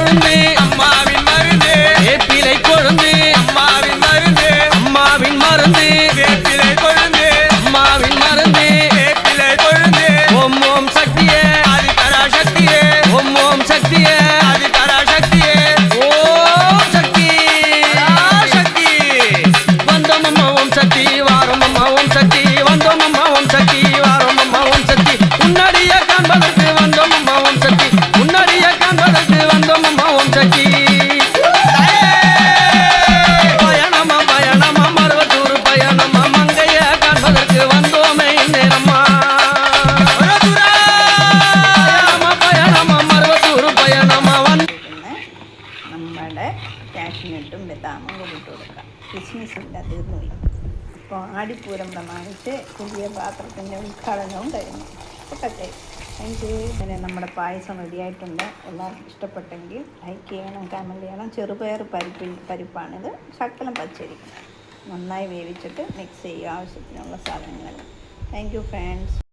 கொழுந்து அம்மாவின் மருந்து வேப்பிலை கொழுந்து அம்மாவின் மருந்து அம்மாவின் மருந்து வேப்பிலை கொழுந்து அம்மாவின் மருந்து வேப்பிலை கொழுந்து ஓம் ஓம் சக்தியே ஆதி பராசக்தியே ஓம் ஓம் சக்தியே ஆதி பராசக்தியே ஓம் சக்தி சக்தி வந்தோம் அம்மா ஓம் சக்தி வாரம் அம்மா ஓம் சக்தி வந்தோம் அம்மா ஓம் சக்தி வாரம் அம்மா ஓம் சக்தி உன்னடிய காண்பதற்கு வந்தோம் அம்மா ஓம் சக்தி உன்னடிய காண்பதற்கு வந்தோம் அம்மா ஓம் சக்தி பயணமா பயணமா மருவத்தூர் பயணமா மங்கைய காண்பதற்கு வந்தோமே நேரம்மா பயணமா பயணமா மருவத்தூர் பயணமா നമ്മുടെ കാഷ്നട്ടും ബദാമും കൂടി ഇട്ട് കൊടുക്കാം കിസ്മിസിൻ്റെ തീർന്നു പോയി. അപ്പോൾ ആടിപ്പൂരം പ്രമാണിച്ച് പുതിയ പാത്രത്തിൻ്റെ ഉദ്ഘാടനവും കഴിഞ്ഞു. പൊട്ടട്ടെ എനിക്ക് ഇങ്ങനെ നമ്മുടെ പായസം റെഡിയായിട്ടുണ്ട്. എല്ലാവർക്കും ഇഷ്ടപ്പെട്ടെങ്കിൽ ലൈക്ക് ചെയ്യണം, കമൻറ്റ് ചെയ്യണം. ചെറുപയർ പരിപ്പാണിത്, ശകലം പച്ചരി നന്നായി വേവിച്ചിട്ട് മിക്സ് ചെയ്യുക ആവശ്യത്തിനുള്ള സാധനങ്ങൾ. Thank you friends.